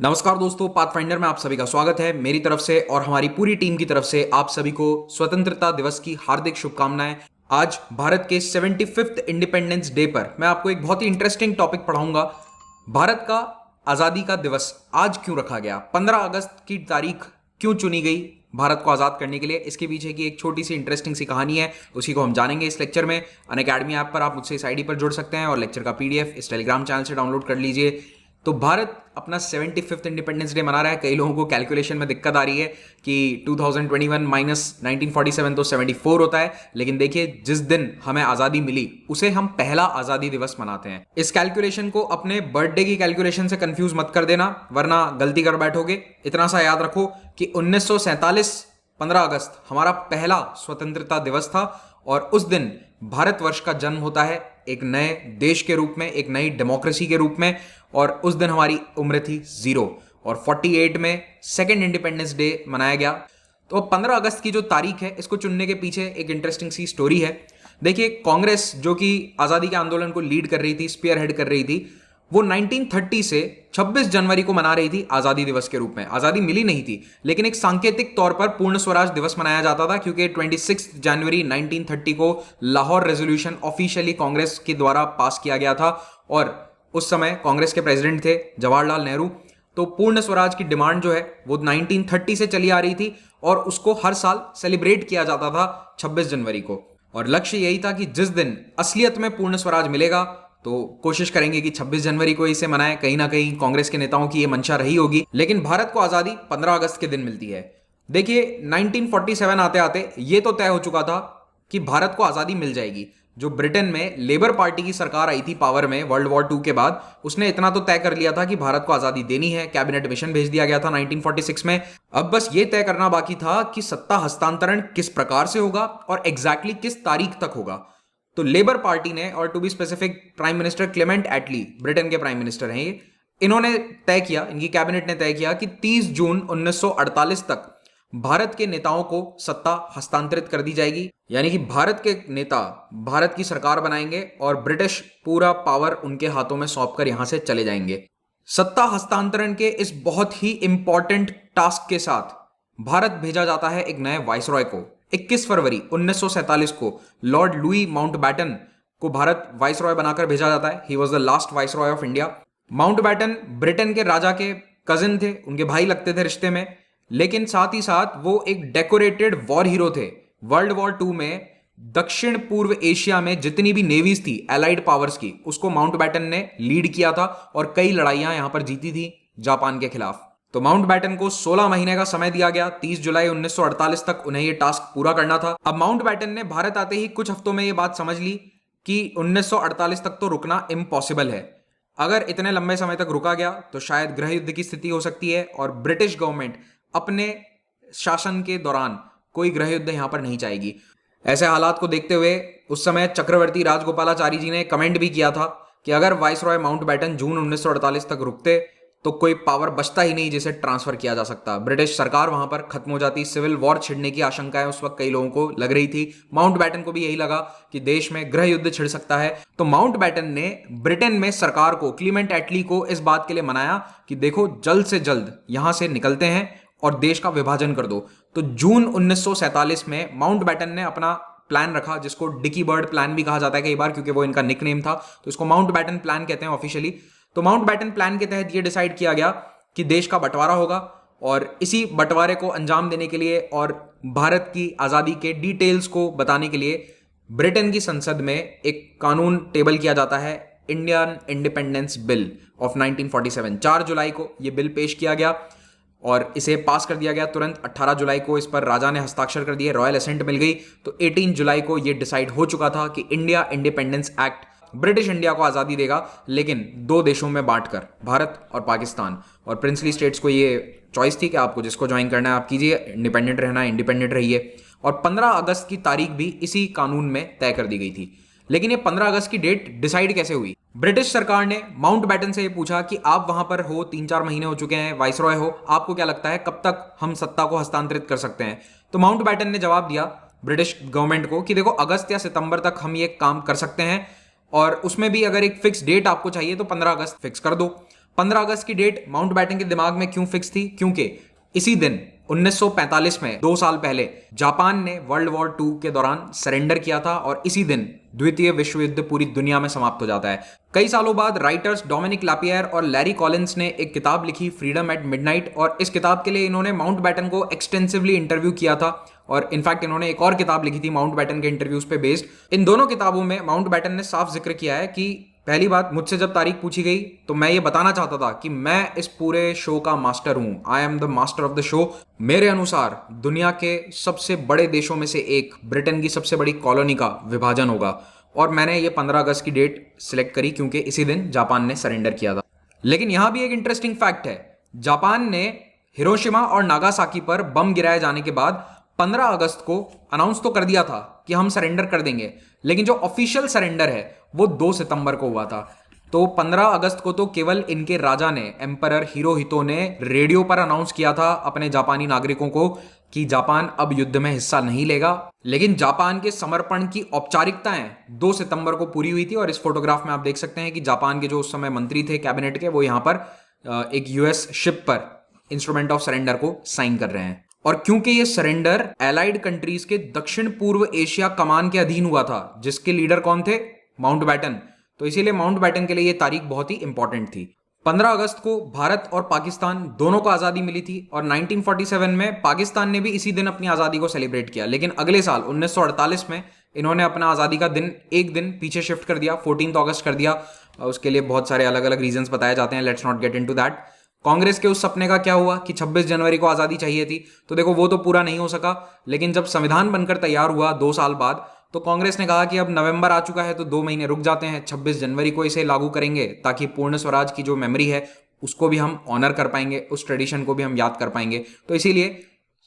नमस्कार दोस्तों, पाथफाइंडर में आप सभी का स्वागत है मेरी तरफ से और हमारी पूरी टीम की तरफ से। आप सभी को स्वतंत्रता दिवस की हार्दिक शुभकामनाएं। आज भारत के 75th इंडिपेंडेंस डे पर मैं आपको एक बहुत ही इंटरेस्टिंग टॉपिक पढ़ाऊंगा। भारत का आज़ादी का दिवस आज क्यों रखा गया, 15 अगस्त की तारीख क्यों चुनी गई भारत को आज़ाद करने के लिए। इसके पीछे की एक छोटी सी इंटरेस्टिंग सी कहानी है, उसी को हम जानेंगे इस लेक्चर में। अनअकैडमी ऐप पर आप मुझसे इस आईडी पर जुड़ सकते हैं और लेक्चर का पीडीएफ इस टेलीग्राम चैनल से डाउनलोड कर लीजिए। तो भारत अपना 75th इंडिपेंडेंस डे मना रहा है। कई लोगों को कैलकुलेशन में दिक्कत आ रही है कि 2021 माइनस 1947 तो 74 होता है, लेकिन देखिए जिस दिन हमें आज़ादी मिली उसे हम पहला आज़ादी दिवस मनाते हैं। इस कैलकुलेशन को अपने बर्थडे की कैलकुलेशन से कंफ्यूज मत कर देना, वरना गलती कर बैठोगे। इतना सा याद रखो कि 1947 15 अगस्त हमारा पहला स्वतंत्रता दिवस था और उस दिन भारतवर्ष का जन्म होता है एक नए देश के रूप में, एक नई डेमोक्रेसी के रूप में। और उस दिन हमारी उम्र थी 0 और 48 में सेकेंड इंडिपेंडेंस डे मनाया गया। तो 15 अगस्त की जो तारीख है, इसको चुनने के पीछे एक इंटरेस्टिंग सी स्टोरी है। देखिए, कांग्रेस जो कि आज़ादी के आंदोलन को लीड कर रही थी, स्पीयर हेड कर रही थी, वो 1930 से 26 जनवरी को मना रही थी आज़ादी दिवस के रूप में। आज़ादी मिली नहीं थी, लेकिन एक सांकेतिक तौर पर पूर्ण स्वराज दिवस मनाया जाता था, क्योंकि 26 जनवरी 1930 को लाहौर रेजोल्यूशन ऑफिशियली कांग्रेस के द्वारा पास किया गया था और उस समय कांग्रेस के प्रेसिडेंट थे जवाहरलाल नेहरू। तो पूर्ण स्वराज की डिमांड जो है वो 1930 से चली आ रही थी और उसको हर साल सेलिब्रेट किया जाता था 26 जनवरी को। और लक्ष्य यही था कि जिस दिन असलियत में पूर्ण स्वराज मिलेगा तो कोशिश करेंगे कि 26 जनवरी को इसे मनाएं। कहीं ना कहीं कांग्रेस के नेताओं की ये मंशा रही होगी, लेकिन भारत को आज़ादी 15 अगस्त के दिन मिलती है। देखिए, 1947 आते आते ये तो तय हो चुका था कि भारत को आज़ादी मिल जाएगी। जो ब्रिटेन में लेबर पार्टी की सरकार आई थी पावर में वर्ल्ड वॉर 2 के बाद, उसने इतना तो तय कर लिया था कि भारत को आज़ादी देनी है। कैबिनेट मिशन भेज दिया गया था 1946 में। अब बस ये तय करना बाकी था कि सत्ता हस्तांतरण किस प्रकार से होगा और एग्जैक्टली किस तारीख तक होगा। तो लेबर पार्टी ने, और to be specific prime minister Clement Attlee, Britain के प्राइम मिनिस्टर हैं ये, इन्होंने तय किया, इनकी कैबिनेट ने तय किया कि 30 जून 1948 तक भारत के नेताओं को सत्ता हस्तांतरित कर दी जाएगी। यानी कि भारत के नेता भारत की सरकार बनाएंगे और ब्रिटिश पूरा पावर उनके हाथों में सौंपकर यहां से चले जाएंगे। सत्ता हस्तांतरण के इस बहुत ही इंपॉर्टेंट टास्क के साथ भारत भेजा जाता है एक नए वाइसरॉय को। 21 फरवरी 1947 को लॉर्ड लुई माउंटबैटन को भारत वाइसरॉय बनाकर भेजा जाता है। He was the last viceroy of India. Mountbatten Britain के राजा के कजिन थे, उनके भाई लगते थे रिश्ते में, लेकिन साथ ही साथ वो एक डेकोरेटेड वॉर हीरो थे। वर्ल्ड वॉर 2 में दक्षिण पूर्व एशिया में जितनी भी नेवीज थी एलाइड पावर्स की, उसको माउंटबैटन ने लीड किया था और कई लड़ाइयां यहां पर जीती थी जापान के खिलाफ। तो माउंटबैटन को 16 महीने का समय दिया गया, 30 जुलाई 1948 तक उन्हें यह टास्क पूरा करना था। अब माउंटबैटन ने भारत आते ही कुछ हफ्तों में यह बात समझ ली कि 1948 तक तो रुकना इम्पॉसिबल है। अगर इतने लंबे समय तक रुका गया तो शायद गृह युद्ध की स्थिति हो सकती है और ब्रिटिश गवर्नमेंट अपने शासन के दौरान कोई गृह युद्ध यहां पर नहीं चाहेगी। ऐसे हालात को देखते हुए उस समय चक्रवर्ती राजगोपालाचारी जी ने कमेंट भी किया था कि अगर वाइसरॉय माउंटबैटन जून 1948 तक रुकते तो कोई पावर बचता ही नहीं जिसे ट्रांसफर किया जा सकता। ब्रिटिश सरकार वहां पर खत्म हो जाती, सिविल वॉर छिड़ने की आशंकाएं उस वक्त कई लोगों को लग रही थी। माउंटबैटन को भी यही लगा कि देश में गृह युद्ध छिड़ सकता है। तो माउंटबैटन ने ब्रिटेन में सरकार को, क्लीमेंट एटली को, इस बात के लिए मनाया कि देखो जल्द से जल्द यहां से निकलते हैं और देश का विभाजन कर दो। तो जून 1947 में माउंटबैटन ने अपना प्लान रखा, जिसको डिकी बर्ड प्लान भी कहा जाता है कई बार, क्योंकि वो इनका निकनेम था। तो इसको माउंटबैटन प्लान कहते हैं ऑफिशियली। तो माउंटबैटन प्लान के तहत यह डिसाइड किया गया कि देश का बंटवारा होगा और इसी बंटवारे को अंजाम देने के लिए और भारत की आज़ादी के डिटेल्स को बताने के लिए ब्रिटेन की संसद में एक कानून टेबल किया जाता है, इंडियन इंडिपेंडेंस बिल ऑफ 1947। 4 जुलाई को यह बिल पेश किया गया और इसे पास कर दिया गया तुरंत। 18 जुलाई को इस पर राजा ने हस्ताक्षर कर दिए, रॉयल असेंट मिल गई। तो 18 जुलाई को यह डिसाइड हो चुका था कि India independence act British India को आज़ादी देगा, लेकिन 2 देशों में बांटकर, भारत और पाकिस्तान। और प्रिंसली स्टेट्स को ये चॉइस थी कि आपको जिसको ज्वाइन करना है आप कीजिए, इंडिपेंडेंट रहना है इंडिपेंडेंट रहिए। और 15 अगस्त की तारीख भी इसी कानून में तय कर दी गई थी। लेकिन ये 15 अगस्त की डेट डिसाइड कैसे हुई? ब्रिटिश सरकार ने माउंटबैटन से ये पूछा कि आप वहां पर हो, 3-4 महीने हो चुके हैं, वाइसरॉय हो, आपको क्या लगता है कब तक हम सत्ता को हस्तांतरित कर सकते हैं? तो माउंटबैटन ने जवाब दिया ब्रिटिश गवर्नमेंट को कि देखो, अगस्त या सितंबर तक हम ये काम कर सकते हैं और उसमें भी अगर एक फिक्स डेट आपको चाहिए तो 15 अगस्त फिक्स कर दो। 15 अगस्त की डेट माउंटबेटन के दिमाग में क्यों फिक्स थी? क्योंकि इसी दिन 1945 में 2 साल पहले जापान ने वर्ल्ड वॉर 2 के दौरान सरेंडर किया था और इसी दिन द्वितीय विश्व युद्ध पूरी दुनिया में समाप्त हो जाता है। कई सालों बाद राइटर्स डोमिनिक लैपियर और लैरी कॉलिंस ने एक किताब लिखी, फ्रीडम एट मिडनाइट, और इस किताब के लिए इन्होंने माउंटबेटन को एक्सटेंसिवली इंटरव्यू किया था और इनफैक्ट इन्होंने एक और किताब लिखी थी माउंटबेटन के इंटरव्यूज पे बेस्ड। इन दोनों किताबों में माउंटबेटन ने साफ जिक्र किया है कि पहली बात, मुझसे जब तारीख पूछी गई तो मैं ये बताना चाहता था कि मैं इस पूरे शो का मास्टर हूं, I am the master of the show. मेरे अनुसार दुनिया के सबसे बड़े देशों में से एक, ब्रिटेन की सबसे बड़ी कॉलोनी का विभाजन होगा और मैंने ये 15 अगस्त की डेट सिलेक्ट करी क्योंकि इसी दिन जापान ने सरेंडर किया था। लेकिन यहां भी एक इंटरेस्टिंग फैक्ट है, जापान ने हिरोशिमा और नागासाकी पर बम गिराए जाने के बाद 15 अगस्त को अनाउंस तो कर दिया था कि हम सरेंडर कर देंगे, लेकिन जो ऑफिशियल सरेंडर है वो 2 सितंबर को हुआ था। तो 15 अगस्त को तो केवल इनके राजा ने, एम्परर हिरोहितो ने रेडियो पर अनाउंस किया था अपने जापानी नागरिकों को कि जापान अब युद्ध में हिस्सा नहीं लेगा, लेकिन जापान के समर्पण की औपचारिकताएं 2 सितंबर को पूरी हुई थी। और इस फोटोग्राफ में आप देख सकते हैं कि जापान के जो उस समय मंत्री थे कैबिनेट के, वो यहां पर एक यूएस शिप पर इंस्ट्रूमेंट ऑफ सरेंडर को साइन कर रहे हैं। और क्योंकि ये सरेंडर एलाइड कंट्रीज के दक्षिण पूर्व एशिया कमान के अधीन हुआ था, जिसके लीडर कौन थे? माउंटबेटन, तो इसीलिए माउंटबेटन के लिए ये तारीख बहुत ही इंपॉर्टेंट थी। 15 अगस्त को भारत और पाकिस्तान दोनों को आजादी मिली थी और 1947 में पाकिस्तान ने भी इसी दिन अपनी आजादी को सेलिब्रेट किया, लेकिन अगले साल 1948 में इन्होंने अपना आजादी का दिन एक दिन पीछे शिफ्ट कर दिया, 14 अगस्त कर दिया। उसके लिए बहुत सारे अलग अलग रीजंस बताए जाते हैं, let's not get into that. Congress के उस सपने का क्या हुआ कि 26 जनवरी को आजादी चाहिए थी, तो देखो वो तो पूरा नहीं हो सका। लेकिन जब संविधान बनकर तैयार हुआ 2 साल बाद, तो कांग्रेस ने कहा कि अब नवंबर आ चुका है तो 2 महीने रुक जाते हैं, 26 जनवरी को इसे लागू करेंगे ताकि पूर्ण स्वराज की जो मेमोरी है उसको भी हम ऑनर कर पाएंगे, उस ट्रेडिशन को भी हम याद कर पाएंगे। तो इसीलिए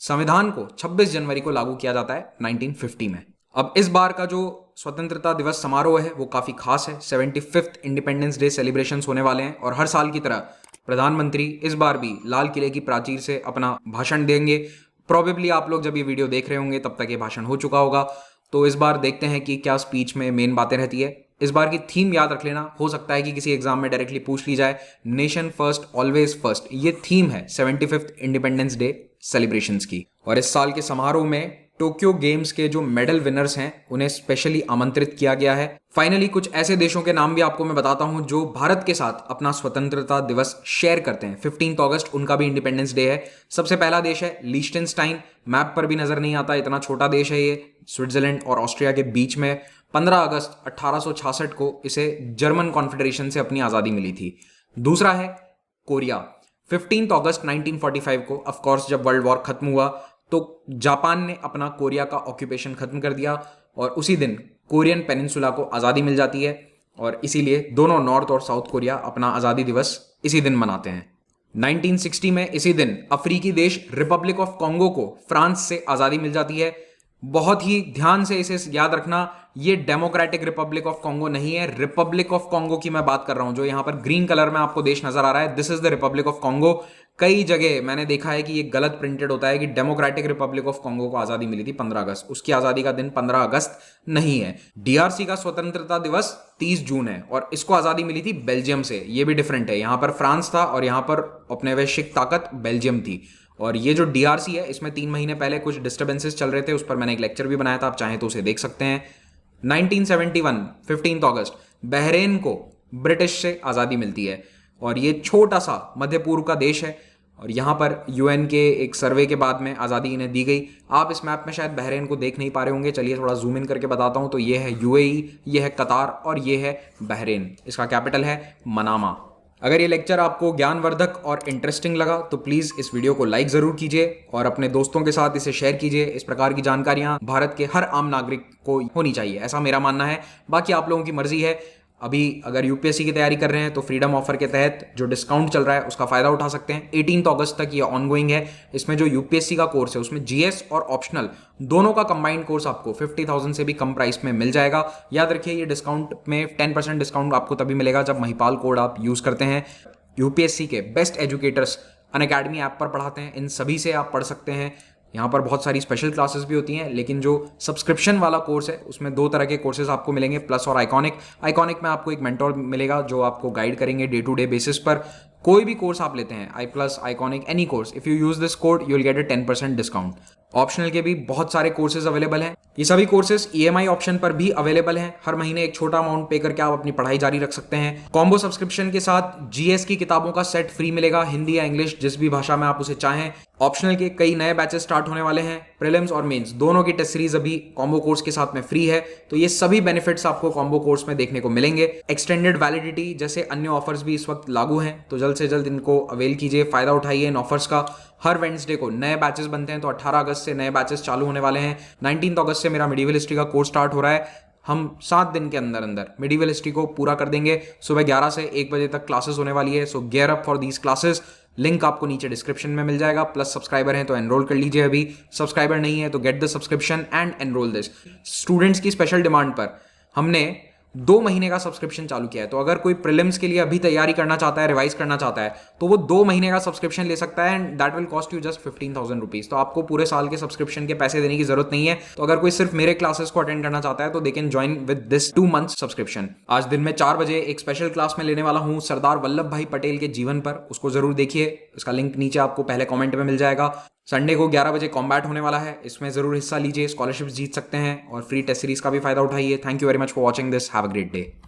संविधान को 26 जनवरी को लागू किया जाता है 1950 में। अब इस बार का जो स्वतंत्रता दिवस समारोह है वो काफी खास है, 75th इंडिपेंडेंस डे सेलिब्रेशंस होने वाले हैं और हर साल की तरह प्रधानमंत्री इस बार भी लाल किले की प्राचीर से अपना भाषण देंगे। प्रोबेबली आप लोग जब ये वीडियो देख रहे होंगे तब तक ये भाषण हो चुका होगा। तो इस बार देखते हैं कि क्या स्पीच में मेन बातें रहती है। इस बार की थीम याद रख लेना, हो सकता है कि किसी एग्जाम में डायरेक्टली पूछ ली जाए, नेशन फर्स्ट ऑलवेज फर्स्ट, ये थीम है 75th इंडिपेंडेंस डे सेलिब्रेशंस की। और इस साल के समारोह में टोक्यो गेम्स के जो मेडल विनर्स हैं उन्हें स्पेशली आमंत्रित किया गया है। फाइनली कुछ ऐसे देशों के नाम भी आपको मैं बताता हूं जो भारत के साथ अपना स्वतंत्रता दिवस शेयर करते हैं। 15 अगस्त उनका भी इंडिपेंडेंस डे है। सबसे पहला देश है लिechtenstein, मैप पर भी नजर नहीं आता, इतना छोटा देश है ये, स्विट्जरलैंड और ऑस्ट्रिया के बीच में। 15 अगस्त 1866 को इसे जर्मन कॉन्फेडरेशन से अपनी आजादी मिली थी। दूसरा है कोरिया। 15 अगस्त 1945 को ऑफकोर्स जब वर्ल्ड वॉर खत्म हुआ तो जापान ने अपना कोरिया का ऑक्यूपेशन खत्म कर दिया और उसी दिन कोरियन पेनिनसुला को आज़ादी मिल जाती है और इसीलिए दोनों नॉर्थ और साउथ कोरिया अपना आज़ादी दिवस इसी दिन मनाते हैं। 1960 में इसी दिन अफ्रीकी देश रिपब्लिक ऑफ कॉन्गो को फ्रांस से आज़ादी मिल जाती है। बहुत ही ध्यान से इसे याद रखना, ये डेमोक्रेटिक रिपब्लिक ऑफ कॉन्गो नहीं है, रिपब्लिक ऑफ कॉन्गो की मैं बात कर रहा हूं। जो यहां पर ग्रीन कलर में आपको देश नजर आ रहा है, this is the Republic of Congo. कई जगह मैंने देखा है कि ये गलत प्रिंटेड होता है कि डेमोक्रेटिक रिपब्लिक ऑफ कॉन्गो को आजादी मिली थी 15 अगस्त। उसकी आजादी का दिन 15 अगस्त नहीं है। डीआरसी का स्वतंत्रता दिवस 30 जून है और इसको आजादी मिली थी बेल्जियम से। ये भी डिफरेंट है, यहां पर फ्रांस था और यहां पर औपनिवेशिक ताकत बेल्जियम थी। और ये जो डीआरसी है इसमें 3 महीने पहले कुछ डिस्टर्बेंसेस चल रहे थे, उस पर मैंने एक लेक्चर भी बनाया था, आप चाहें तो उसे देख सकते हैं। 1971 15 अगस्त बहरेन को ब्रिटिश से आज़ादी मिलती है और ये छोटा सा मध्य पूर्व का देश है और यहाँ पर यूएन के एक सर्वे के बाद में आज़ादी इन्हें दी गई। आप इस मैप में शायद बहरेन को देख नहीं पा रहे होंगे, चलिए थोड़ा जूम इन करके बताता हूँ। तो ये है यूएई, ये है कतार और ये है बहरेन। इसका कैपिटल है मनामा। अगर ये लेक्चर आपको ज्ञानवर्धक और इंटरेस्टिंग लगा तो प्लीज़ इस वीडियो को लाइक ज़रूर कीजिए और अपने दोस्तों के साथ इसे शेयर कीजिए। इस प्रकार की जानकारियाँ भारत के हर आम नागरिक को होनी चाहिए, ऐसा मेरा मानना है। बाकी आप लोगों की मर्जी है। अभी अगर यूपीएससी की तैयारी कर रहे हैं तो फ्रीडम ऑफर के तहत जो डिस्काउंट चल रहा है उसका फायदा उठा सकते हैं। 18 अगस्त तक ये ऑनगोइंग है। इसमें जो यूपीएससी का कोर्स है उसमें जीएस और ऑप्शनल दोनों का कंबाइंड कोर्स आपको 50,000 से भी कम प्राइस में मिल जाएगा। याद रखिए ये डिस्काउंट में 10% डिस्काउंट आपको तभी मिलेगा जब महिपाल कोड आप यूज़ करते हैं। यूपीएससी के बेस्ट एजुकेटर्स अनअकैडमी ऐप पर पढ़ाते हैं, इन सभी से आप पढ़ सकते हैं। यहाँ पर बहुत सारी स्पेशल क्लासेस भी होती हैं, लेकिन जो सब्सक्रिप्शन वाला कोर्स है उसमें 2 तरह के कोर्सेज आपको मिलेंगे, प्लस और आइकॉनिक। आइकॉनिक में आपको एक मेंटोर मिलेगा जो आपको गाइड करेंगे डे टू डे बेसिस पर। कोई भी कोर्स आप लेते हैं, I plus, iconic, any course, if you use this code you will get a 10% discount. Optional के भी बहुत सारे कोर्सेज अवेलेबल हैं। ये सभी कोर्सेज ईएमआई ऑप्शन पर भी अवेलेबल हैं। हर महीने एक छोटा अमाउंट पे करके आप अपनी पढ़ाई जारी रख सकते हैं। कॉम्बो सब्सक्रिप्शन के साथ जीएस की किताबों का सेट फ्री मिलेगा, हिंदी या इंग्लिश जिस भी भाषा में आप उसे चाहें। ऑप्शनल के कई नए बैचेस स्टार्ट होने वाले हैं। प्रीलिम्स और मेंस दोनों की टेस्ट सीरीज अभी कॉम्बो कोर्स के साथ में फ्री है। तो ये सभी बेनिफिट्स आपको कॉम्बो कोर्स में देखने को मिलेंगे। एक्सटेंडेड वैलिडिटी जैसे अन्य ऑफर्स भी इस वक्त लागू हैं, तो जल्द से जल्द इनको अवेल कीजिए, फायदा उठाइए इन ऑफर्स का। हर वेडनेसडे को नए बैचेस बनते हैं, तो 18 अगस्त से नए बैचेस चालू होने वाले हैं। 19 अगस्त से मेरा मिडिवल हिस्ट्री का कोर्स स्टार्ट हो रहा है। हम 7 दिन के अंदर अंदर मिडिवल हिस्ट्री को पूरा कर देंगे। सुबह 11 से 1 बजे तक क्लासेस होने वाली है। सो gear up for these classes. Link आपको नीचे डिस्क्रिप्शन में मिल जाएगा। प्लस सब्सक्राइबर हैं तो एनरोल कर लीजिए अभी, सब्सक्राइबर नहीं है तो get the subscription and enrol this. Students की स्पेशल डिमांड पर हमने 2 महीने का सब्सक्रिप्शन चालू किया है। तो अगर कोई प्रीलिम्स के लिए अभी तैयारी करना चाहता है, रिवाइज करना चाहता है, तो वो 2 महीने का सब्सक्रिप्शन ले सकता है and that will cost you just 15,000 rupees. तो आपको पूरे साल के सब्सक्रिप्शन के पैसे देने की जरूरत नहीं है। तो अगर कोई सिर्फ मेरे क्लासेस को अटेंड करना चाहता है तो they can join with this 2 months subscription. आज दिन में 4 बजे एक स्पेशल क्लास में लेने वाला हूं सरदार वल्लभ भाई पटेल के जीवन पर, उसको जरूर देखिए। इसका लिंक नीचे आपको पहले कॉमेंट में मिल जाएगा। संडे को 11 बजे कॉम्बैट होने वाला है, इसमें जरूर हिस्सा लीजिए, स्कॉलरशिप जीत सकते हैं और फ्री टेस्ट सीरीज का भी फायदा उठाइए। Thank you very much for watching this, have a great day.